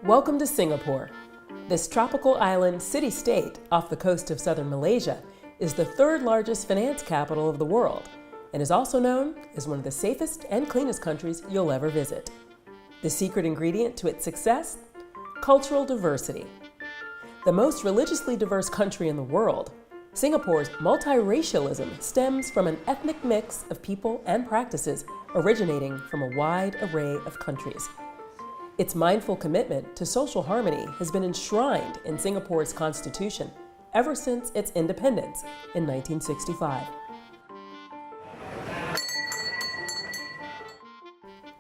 Welcome to Singapore. This tropical island city-state off the coast of southern Malaysia is the third largest finance capital of the world and is also known as one of the safest and cleanest countries you'll ever visit. The secret ingredient to its success? Cultural diversity. The most religiously diverse country in the world, Singapore's multiracialism stems from an ethnic mix of people and practices originating from a wide array of countries. Its mindful commitment to social harmony has been enshrined in Singapore's constitution ever since its independence in 1965.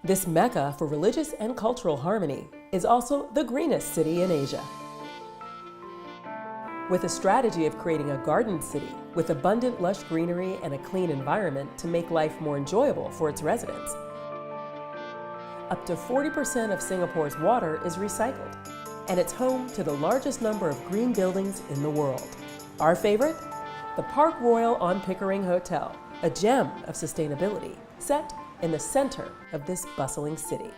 This mecca for religious and cultural harmony is also the greenest city in Asia. With a strategy of creating a garden city with abundant lush greenery and a clean environment to make life more enjoyable for its residents, up to 40% of Singapore's water is recycled, and it's home to the largest number of green buildings in the world. Our favorite? The Park Royal on Pickering Hotel, a gem of sustainability, set in the center of this bustling city.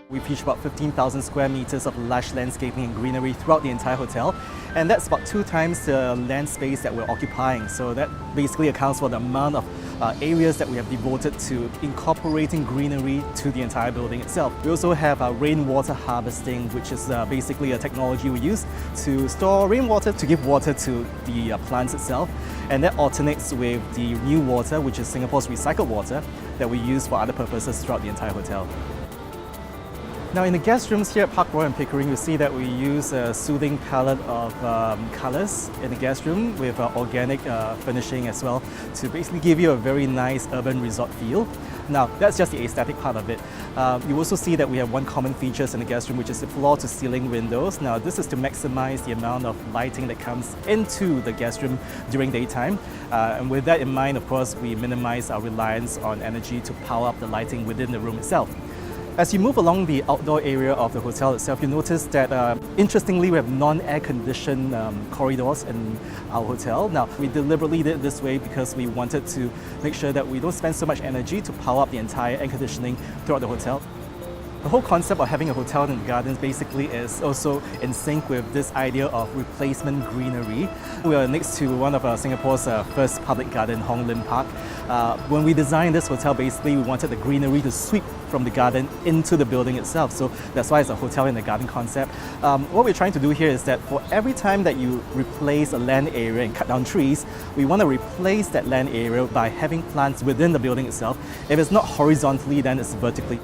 We feature about 15,000 square meters of lush landscaping and greenery throughout the entire hotel, and that's about 2 times the land space that we're occupying. So that basically accounts for the amount of areas that we have devoted to incorporating greenery to the entire building itself. We also have rainwater harvesting, which is basically a technology we use to store rainwater to give water to the plants itself, and that alternates with the new water, which is Singapore's recycled water, that we use for other purposes throughout the entire hotel. Now in the guest rooms here at Park Royal and Pickering, you see that we use a soothing palette of colours in the guest room with organic finishing as well to basically give you a very nice urban resort feel. Now that's just the aesthetic part of it. You also see that we have one common feature in the guest room, which is the floor-to-ceiling windows. Now this is to maximise the amount of lighting that comes into the guest room during daytime. And with that in mind, of course, we minimise our reliance on energy to power up the lighting within the room itself. As you move along the outdoor area of the hotel itself, you notice that interestingly we have non-air conditioned corridors in our hotel. Now we deliberately did it this way because we wanted to make sure that we don't spend so much energy to power up the entire air conditioning throughout the hotel. The whole concept of having a hotel in the gardens basically is also in sync with this idea of replacement greenery. We are next to one of Singapore's first public garden, Hong Lim Park. When we designed this hotel, basically we wanted the greenery to sweep from the garden into the building itself. So that's why it's a hotel in the garden concept. What we're trying to do here is that for every time that you replace a land area and cut down trees, we want to replace that land area by having plants within the building itself. If it's not horizontally, then it's vertically.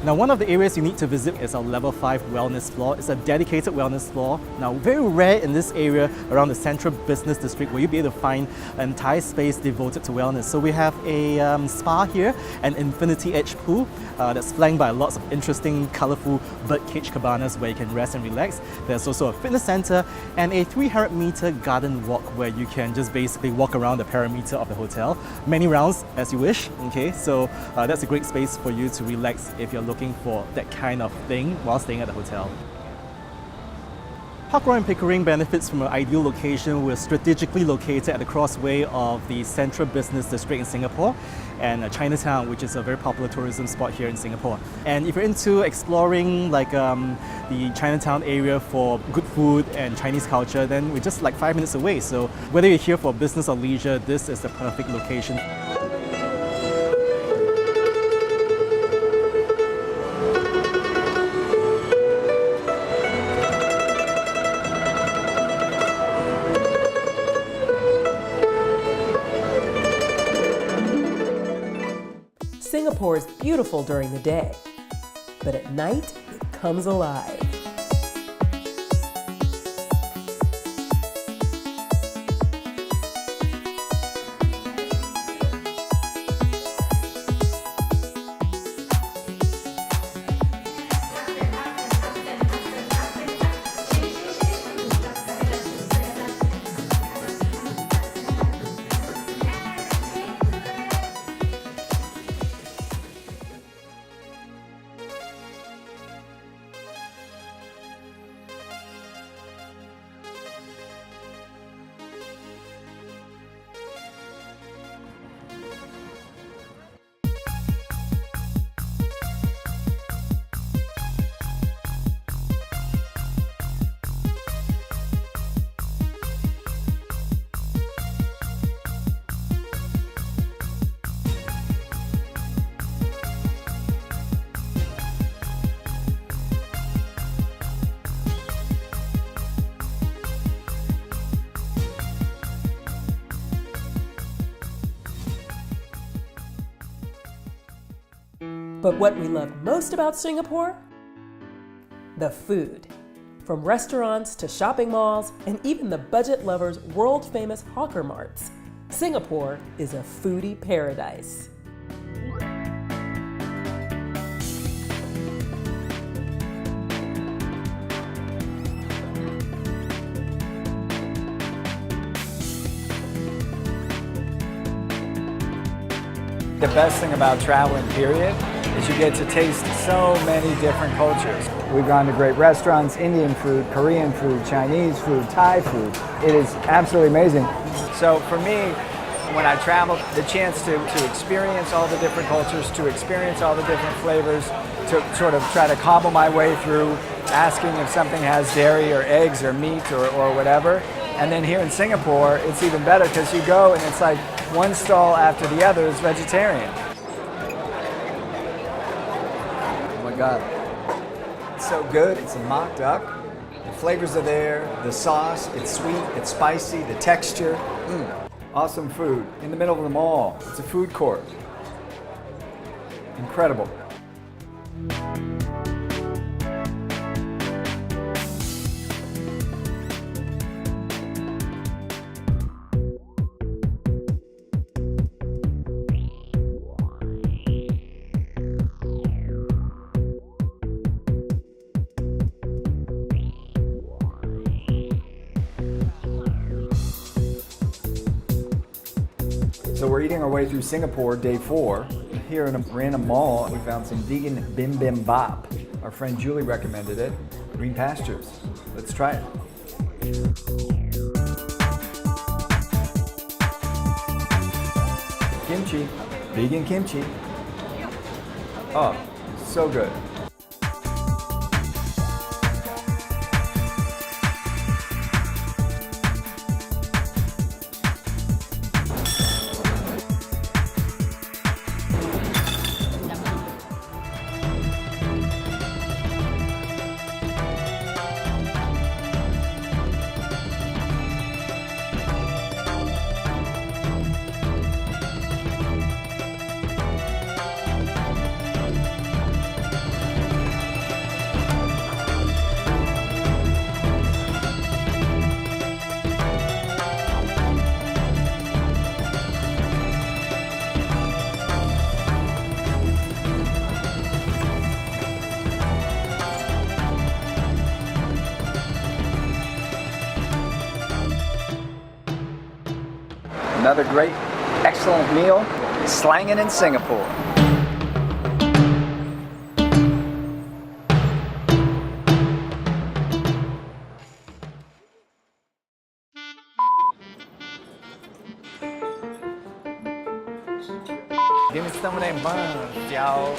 Now, one of the areas you need to visit is our level 5 wellness floor. It's a dedicated wellness floor. Now, very rare in this area around the central business district where you'll be able to find an entire space devoted to wellness. So we have a spa here, an infinity edge pool that's flanked by lots of interesting, colourful birdcage cabanas where you can rest and relax. There's also a fitness centre and a 300-metre garden walk where you can just basically walk around the perimeter of the hotel. Many rounds as you wish, okay? So that's a great space for you to relax if you're looking for that kind of thing while staying at the hotel. Park Royal and Pickering benefits from an ideal location. We're strategically located at the crossway of the central business district in Singapore and Chinatown, which is a very popular tourism spot here in Singapore. And if you're into exploring like the Chinatown area for good food and Chinese culture, then we're just like 5 minutes away. So whether you're here for business or leisure, this is the perfect location. Singapore is beautiful during the day, but at night it comes alive. But what we love most about Singapore? The food. From restaurants to shopping malls and even the budget lovers' world-famous hawker marts, Singapore is a foodie paradise. The best thing about traveling, period, is you get to taste so many different cultures. We've gone to great restaurants, Indian food, Korean food, Chinese food, Thai food. It is absolutely amazing. So for me, when I travel, the chance to experience all the different cultures, to experience all the different flavors, to sort of try to cobble my way through asking if something has dairy or eggs or meat or whatever. And then here in Singapore, it's even better because you go and it's like one stall after the other is vegetarian. Oh my God. It's so good. It's a mock duck. The flavors are there. The sauce, it's sweet, it's spicy, the texture. Awesome food in the middle of the mall. It's a food court. Incredible. So we're eating our way through Singapore, day 4. Here in a random mall, we found some vegan bibimbap. Our friend Julie recommended it. Green pastures. Let's try it. Kimchi, vegan kimchi. Oh, so good. Another great, excellent meal, Slangin in Singapore. Give me some of that bun, y'all.